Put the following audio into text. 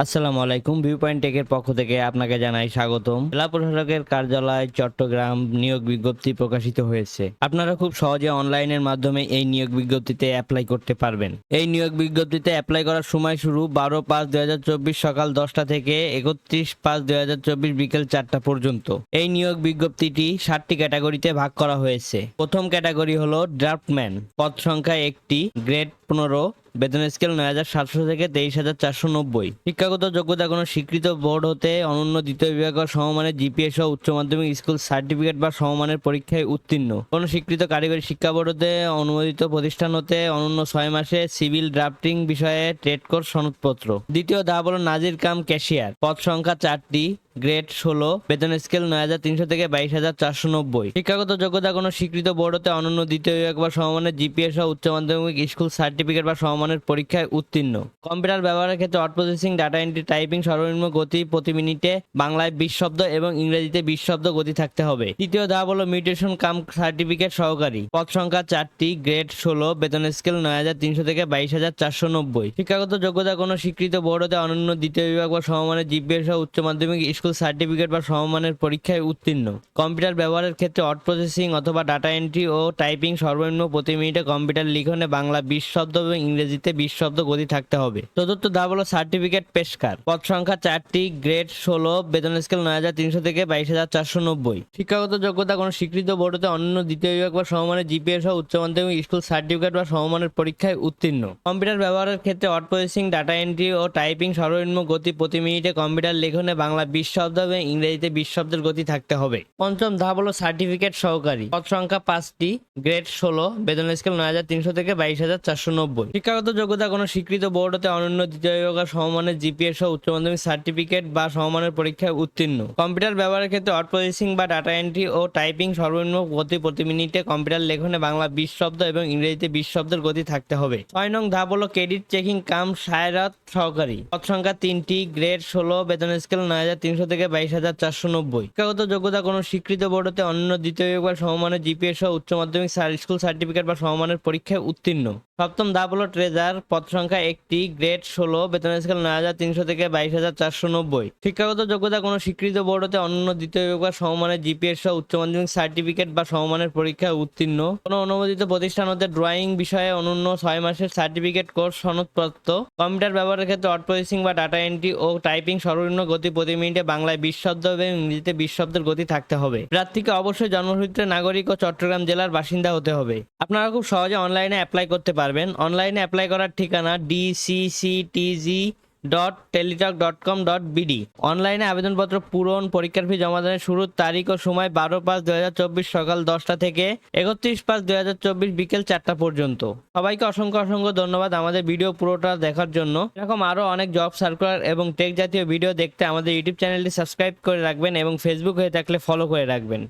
আসসালামু আলাইকুম। View point টেকের পক্ষ থেকে আপনাকে জানাই স্বাগতম। জেলা প্রশাসকের কার্যালয় চট্টগ্রাম নিয়োগ বিজ্ঞপ্তি প্রকাশিত হয়েছে। আপনারা খুব সহজে অনলাইনের মাধ্যমে এই নিয়োগ বিজ্ঞপ্তিতে অ্যাপ্লাই করতে পারবেন। এই নিয়োগ বিজ্ঞপ্তিতে অ্যাপ্লাই করার সময় শুরু 12/5/2024 সকাল 10টা থেকে 31/5/2024 বিকেল 4টা পর্যন্ত। এই নিয়োগ বিজ্ঞপ্তিটি 7টি ক্যাটাগরিতে ভাগ করা হয়েছে। প্রথম ক্যাটাগরি হলো ড্রাফটম্যান, পদ সংখ্যা 1টি, গ্রেড 15, বেতন স্কেল ৯,৭০০ থেকে ২৩,৪৯০। শিক্ষাগত যোগ্যতা কোনো স্বীকৃত বোর্ড হতে অনন্য দ্বিতীয় বিভাগ বা সমমানের জিপিএ সহ উচ্চ মাধ্যমিক স্কুল সার্টিফিকেট বা সমমানের পরীক্ষায় উত্তীর্ণ, কোনো স্বীকৃত কারিগরি শিক্ষা বোর্ড হতে অনুমোদিত প্রতিষ্ঠান হতে অনন্য 6 মাসে সিভিল ড্রাফটিং বিষয়ে ট্রেড কোর্স সনদপত্র। দ্বিতীয় ধাপ হলো নাজির কাম ক্যাশিয়ার, পদ সংখ্যা 4টি, গ্রেড 16, বেতন স্কেল ৯,৩০০ থেকে 22,৪৯০। শিক্ষাগত যোগ্যতা কোনো স্বীকৃত বোর্ড হতে অনন্য দ্বিতীয় বিভাগ বা সমমানের জিপিএ সহ উচ্চ মাধ্যমিক স্কুল সার্টিফিকেট বা সমমানের পরীক্ষায় উত্তীর্ণ। কম্পিউটার ব্যবহারের ক্ষেত্রে word processing, data entry, typing সর্বনিম্ন গতি প্রতি মিনিটে বাংলায় 20 শব্দ এবং ইংরেজিতে 20 শব্দ গতি থাকতে হবে। তৃতীয় ধাপ হলো মিউটেশন কাম সার্টিফিকেট সহকারী, পদ সংখ্যা 4টি, গ্রেড 16, বেতন স্কেল ৯,৩০০ থেকে 22,৪৯০। শিক্ষাগত যোগ্যতা কোনো স্বীকৃত বোর্ড হতে অনন্য দ্বিতীয় বিভাগ বা সমমানের জিপিএ সহ উচ্চ মাধ্যমিক স্কুল সার্টিফিকেট বা সমমানের পরীক্ষায় উত্তীর্ণ। কম্পিউটার ব্যবহারের ক্ষেত্রে ওয়ার্ড প্রসেসিং অথবা ডাটা এন্ট্রি ও টাইপিং সর্বনিম্ন প্রতি মিনিটে কম্পিউটার লিখনে বাংলা 20 শব্দ এবং ইংরেজিতে 20 শব্দ গতি থাকতে হবে। চতুর্থ ধাপ হলো সার্টিফিকেট পেশকার, পদ সংখ্যা 4টি, গ্রেড 16, বেতন স্কেল ৯,৩০০ থেকে 22,৪৯০। শিক্ষাগত যোগ্যতা কোনো স্বীকৃত বোর্ড হতে অনন্য দ্বিতীয় বিভাগ বা সমমানের জিপিএ সহ উচ্চ মাধ্যমিক স্কুল সার্টিফিকেট বা সমমানের পরীক্ষায় উত্তীর্ণ। কম্পিউটার ব্যবহারের ক্ষেত্রে ওয়ার্ড প্রসেসিং, ডাটা এন্ট্রি ও টাইপিং সর্বনিম্ন গতি প্রতি মিনিটে কম্পিউটার লেখনে বাংলা 20 শব্দ এবং ইংরেজিতে 20 শব্দের গতি থাকতে হবে। পঞ্চম ধাপ হলো সার্টিফিকেট সহকারী, পদ সংখ্যা 5টি, গ্রেড 16, বেতন স্কেল ৯,৩০০ থেকে 22,৪৯০। শিক্ষাগত যোগ্যতা কোনো স্বীকৃত বোর্ড হতে অনন্য দ্বিতীয় বিভাগ বা সমমানের জিপিএ সহ উচ্চ মাধ্যমিক সার্টিফিকেট বা সমমানের পরীক্ষায় উত্তীর্ণ। কম্পিউটার ব্যবহারের ক্ষেত্রে ওয়ার্ড প্রসেসিং বা ডাটা এন্ট্রি ও টাইপিং সর্বনিম্ন গতি প্রতি মিনিটে কম্পিউটার লেখনে বাংলা 20 শব্দ এবং ইংরেজিতে 20 শব্দের গতি থাকতে হবে। 6 নং ধাপ হলো ক্রেডিট চেকিং কাম সায়রাত সহকারী, পদ সংখ্যা 3টি, গ্রেড 16, বেতন স্কেল ৯,৩০০ থেকে 22,৪৯০। শিক্ষাগত যোগ্যতা কোনো স্বীকৃত বোর্ড হতে অনন্য দ্বিতীয় বিভাগ বা সমমানের জিপিএ সহ উচ্চ মাধ্যমিক স্কুল সার্টিফিকেট বা সমমানের পরীক্ষায় উত্তীর্ণ। সপ্তম ধাপ হলো ট্রেজার, পদ সংখ্যা 1টি, গ্রেড 16, বেতন স্কেল ৯,৩০০ থেকে 22,৪৯০। শিক্ষাগত যোগ্যতা কোনো স্বীকৃত বোর্ড হতে অনন্য দ্বিতীয় বিভাগ বা সমমানের জিপিএ সহ উচ্চ মাধ্যমিক সার্টিফিকেট বা সমমানের পরীক্ষায় উত্তীর্ণ, কোনো অনুমোদিত প্রতিষ্ঠান হতে ড্রয়িং বিষয়ে অনন্য 6 মাসের সার্টিফিকেট কোর্স সনদপ্রাপ্ত। কম্পিউটার ব্যবহারের ক্ষেত্রে ওয়ার্ড প্রসেসিং বা ডাটা এন্ট্রি ও টাইপিং সর্বনিম্ন গতি প্রতি মিনিটে বাংলায় 20 শব্দ এবং ইংরেজিতে 20 শব্দের গতি থাকতে হবে। প্রার্থীকে অবশ্যই জন্মসূত্রে নাগরিক ও চট্টগ্রাম জেলার বাসিন্দা হতে হবে। আপনারা খুব সহজে অনলাইনে অ্যাপ্লাই করতে পারবেন। অনলাইনে অ্যাপ্লাই করার ঠিকানা dcctg.teletalk.com.bd। অনলাইনে আবেদনপত্র পূরণ, পরীক্ষার ফি জমা দানের শুরুর তারিখ ও সময় 12/5/2024 সকাল 10টা থেকে 31/5/2024 বিকেল 4টা পর্যন্ত। সবাইকে অসংখ্য অসংখ্য ধন্যবাদ আমাদের ভিডিও পুরোটা দেখার জন্য। এরকম আরও অনেক জব সার্কুলার এবং টেক জাতীয় ভিডিও দেখতে আমাদের ইউটিউব চ্যানেলটি সাবস্ক্রাইব করে রাখবেন এবং ফেসবুক হয়ে থাকলে ফলো করে রাখবেন।